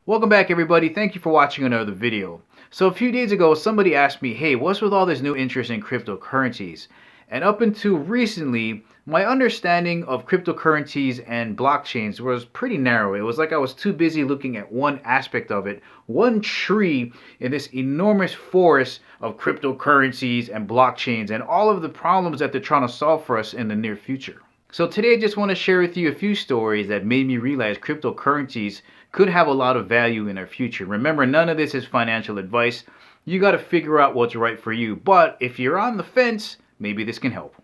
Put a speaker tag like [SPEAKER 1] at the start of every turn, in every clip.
[SPEAKER 1] Welcome back everybody, thank you for watching another video. So a few days ago somebody asked me, hey, what's with all this new interest in cryptocurrencies? And up until recently, my understanding of cryptocurrencies and blockchains was pretty narrow. It was like I was too busy looking at one aspect of it, one tree in this enormous forest of cryptocurrencies and blockchains and all of the problems that they're trying to solve for us in the near future. So today I just want to share with you a few stories that made me realize cryptocurrencies could have a lot of value in our future. Remember, none of this is financial advice. You got to figure out what's right for you. But if you're on the fence, maybe this can help.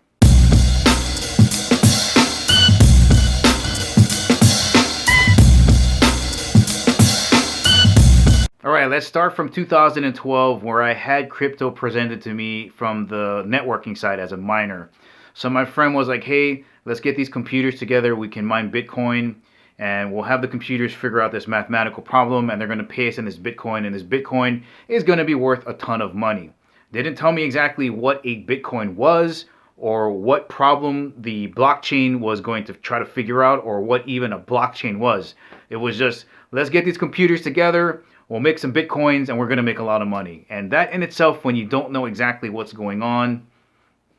[SPEAKER 1] All right, let's start from 2012, where I had crypto presented to me from the networking side as a miner. So my friend was like, hey, let's get these computers together. We can mine Bitcoin and we'll have the computers figure out this mathematical problem and they're going to pay us in this Bitcoin, and this Bitcoin is going to be worth a ton of money. They didn't tell me exactly what a Bitcoin was or what problem the blockchain was going to try to figure out or what even a blockchain was. It was just, let's get these computers together, we'll make some Bitcoins and we're going to make a lot of money. And that in itself, when you don't know exactly what's going on,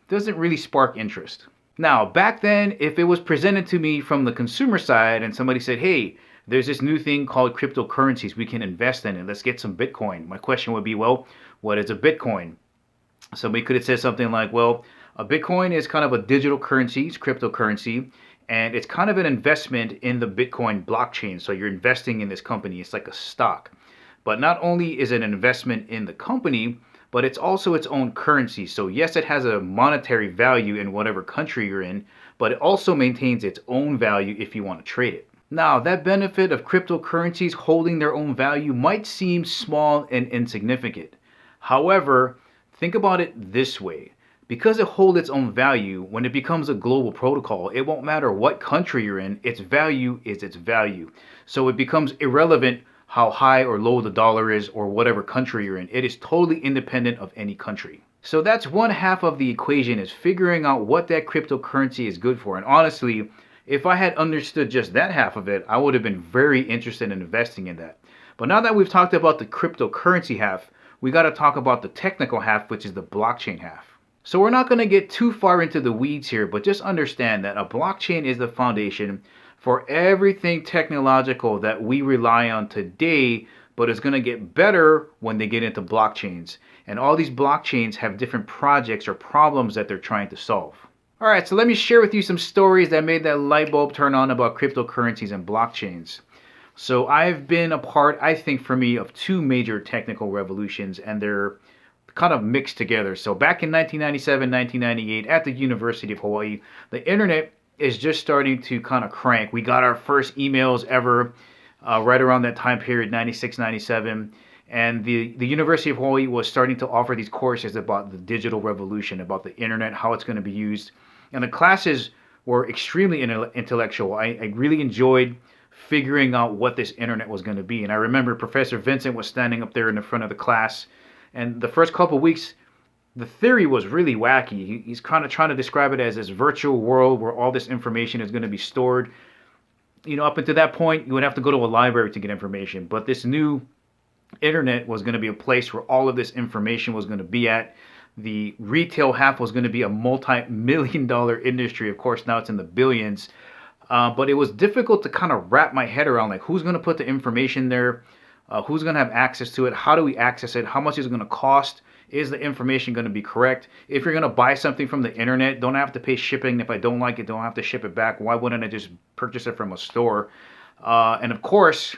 [SPEAKER 1] doesn't really spark interest. Now, back then, if it was presented to me from the consumer side and somebody said, hey, there's this new thing called cryptocurrencies, we can invest in it, let's get some Bitcoin. My question would be, well, what is a Bitcoin? Somebody could have said something like, well, a Bitcoin is kind of a digital currency, it's cryptocurrency, and it's kind of an investment in the Bitcoin blockchain. So you're investing in this company, it's like a stock. But not only is it an investment in the company, but it's also its own currency. So yes, it has a monetary value in whatever country you're in, but it also maintains its own value if you want to trade it. Now, that benefit of cryptocurrencies holding their own value might seem small and insignificant. However, think about it this way. Because it holds its own value, when it becomes a global protocol, it won't matter what country you're in, its value is its value. So it becomes irrelevant how high or low the dollar is or whatever country you're in. It is totally independent of any country. So that's one half of the equation, is figuring out what that cryptocurrency is good for. And honestly, if I had understood just that half of it, I would have been very interested in investing in that. But now that we've talked about the cryptocurrency half, we got to talk about the technical half, which is the blockchain half. So we're not going to get too far into the weeds here, but just understand that a blockchain is the foundation for everything technological that we rely on today, but it's going to get better when they get into blockchains. And all these blockchains have different projects or problems that they're trying to solve. All right, so let me share with you some stories that made that light bulb turn on about cryptocurrencies and blockchains. So I've been a part, I think for me, of two major technical revolutions, and they're kind of mixed together. So back in 1997, 1998, at the University of Hawaii, the internet is just starting to kind of crank. We got our first emails ever right around that time period, 96, 97. And the University of Hawaii was starting to offer these courses about the digital revolution, about the internet, how it's going to be used. And the classes were extremely intellectual. I really enjoyed figuring out what this internet was going to be. And I remember Professor Vincent was standing up there in the front of the class. And the first couple of weeks, the theory was really wacky. He's kind of trying to describe it as this virtual world where all this information is going to be stored. You know, up until that point, you would have to go to a library to get information. But this new internet was going to be a place where all of this information was going to be at. The retail half was going to be a multi-million-dollar industry. Of course, now it's in the billions. But it was difficult to kind of wrap my head around, like, who's going to put the information there? Who's going to have access to it? How do we access it? How much is it going to cost? Is the information going to be correct? If you're going to buy something from the internet, don't have to pay shipping. If I don't like it, don't have to ship it back. Why wouldn't I just purchase it from a store? And of course,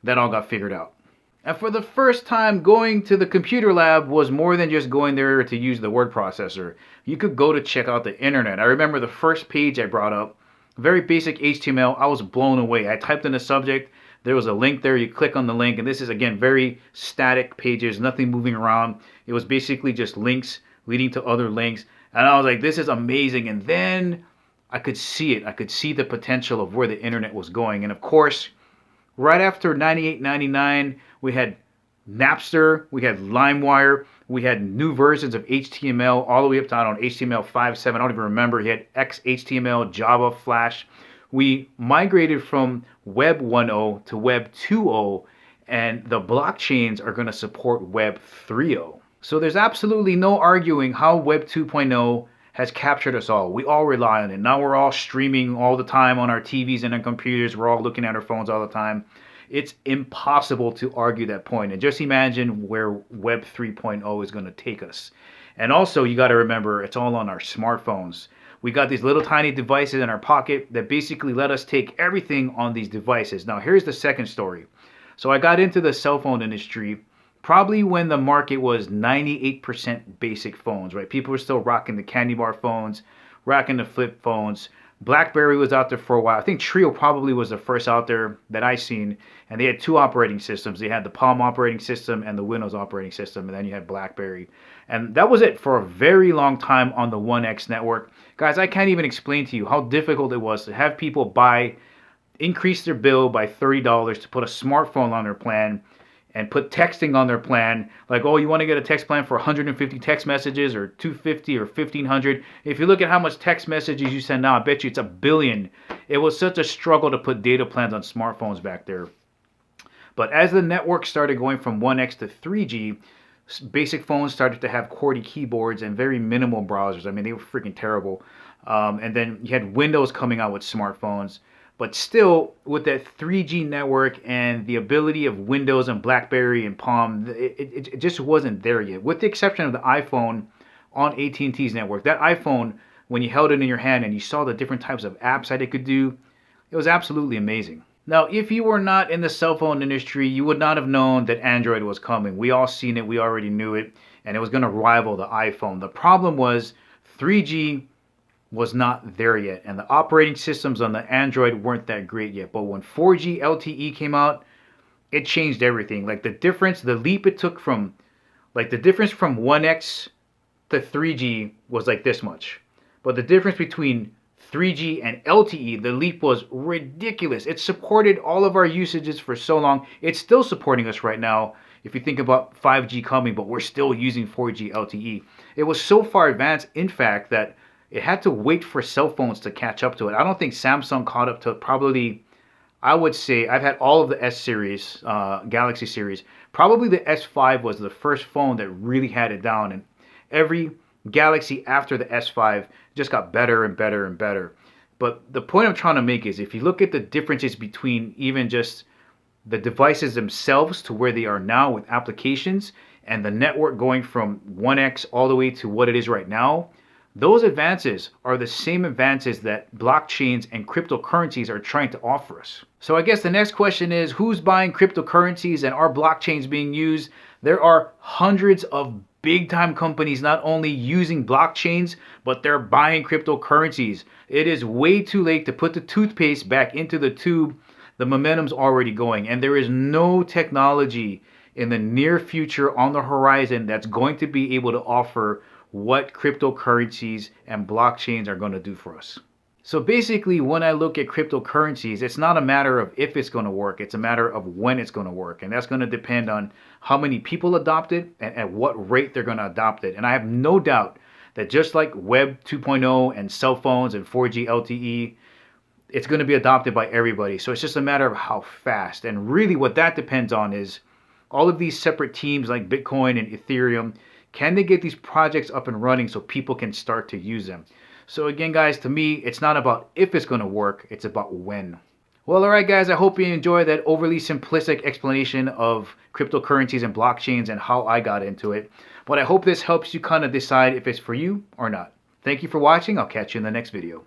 [SPEAKER 1] that all got figured out. And for the first time, going to the computer lab was more than just going there to use the word processor. You could go to check out the internet. I remember the first page I brought up, very basic HTML. I was blown away. I typed in the subject. There was a link there. You click on the link, and this is, again, very static pages, nothing moving around. It was basically just links leading to other links. And I was like, this is amazing. And then I could see it. I could see the potential of where the internet was going. And of course, right after 98, 99, we had Napster, we had LimeWire, we had new versions of HTML all the way up to, I don't know, HTML 5.7. I don't even remember. He had XHTML, Java, Flash. We migrated from Web 1.0 to Web 2.0, and the blockchains are going to support Web 3.0. So there's absolutely no arguing how Web 2.0 has captured us all. We all rely on it. Now we're all streaming all the time on our TVs and our computers. We're all looking at our phones all the time. It's impossible to argue that point. And just imagine where Web 3.0 is going to take us. And also, you got to remember, it's all on our smartphones. We got these little tiny devices in our pocket that basically let us take everything on these devices. Now, here's the second story. So I got into the cell phone industry probably when the market was 98% basic phones, right? People were still rocking the candy bar phones, rocking the flip phones. BlackBerry was out there for a while. I think Trio probably was the first out there that I seen, and they had two operating systems. They had the Palm operating system and the Windows operating system, and then you had BlackBerry. And that was it for a very long time on the 1X network. Guys, I can't even explain to you how difficult it was to have people increase their bill by $30 to put a smartphone on their plan and put texting on their plan. Like, oh, you want to get a text plan for 150 text messages or 250 or 1500. If you look at how much text messages you send now, I bet you it's 1 billion. It was such a struggle to put data plans on smartphones back there. But as the network started going from 1X to 3G, basic phones started to have QWERTY keyboards and very minimal browsers. I mean, they were freaking terrible. And then you had Windows coming out with smartphones. But still, with that 3G network and the ability of Windows and BlackBerry and Palm, it just wasn't there yet. With the exception of the iPhone on AT&T's network. That iPhone, when you held it in your hand and you saw the different types of apps that it could do, it was absolutely amazing. Now, if you were not in the cell phone industry, you would not have known that Android was coming. We all seen it. We already knew it. And it was going to rival the iPhone. The problem was 3G was not there yet. And the operating systems on the Android weren't that great yet. But when 4G LTE came out, it changed everything. Like the difference, the leap it took from, like the difference from 1X to 3G was like this much. But the difference between 3G and LTE, the leap was ridiculous. It supported all of our usages for so long. It's still supporting us right now if you think about 5G coming, but we're still using 4G LTE. It was so far advanced, in fact, that it had to wait for cell phones to catch up to it. I don't think Samsung caught up to probably, I would say, I've had all of the S series, Galaxy series. Probably the S5 was the first phone that really had it down. And every Galaxy after the S5 just got better and better and better. But the point I'm trying to make is if you look at the differences between even just the devices themselves to where they are now with applications and the network going from 1X all the way to what it is right now, those advances are the same advances that blockchains and cryptocurrencies are trying to offer us. So I guess the next question is, who's buying cryptocurrencies and are blockchains being used? There are hundreds of big time companies not only using blockchains, but they're buying cryptocurrencies. It is way too late to put the toothpaste back into the tube. The momentum's already going, and there is no technology in the near future on the horizon that's going to be able to offer what cryptocurrencies and blockchains are going to do for us. So basically, when I look at cryptocurrencies, it's not a matter of if it's going to work, it's a matter of when it's going to work. And that's going to depend on how many people adopt it and at what rate they're going to adopt it. And I have no doubt that just like Web 2.0 and cell phones and 4G LTE, it's going to be adopted by everybody. So it's just a matter of how fast. And really what that depends on is all of these separate teams like Bitcoin and Ethereum. Can they get these projects up and running so people can start to use them? So again, guys, to me, it's not about if it's going to work, it's about when. Well, all right, guys, I hope you enjoyed that overly simplistic explanation of cryptocurrencies and blockchains and how I got into it. But I hope this helps you kind of decide if it's for you or not. Thank you for watching. I'll catch you in the next video.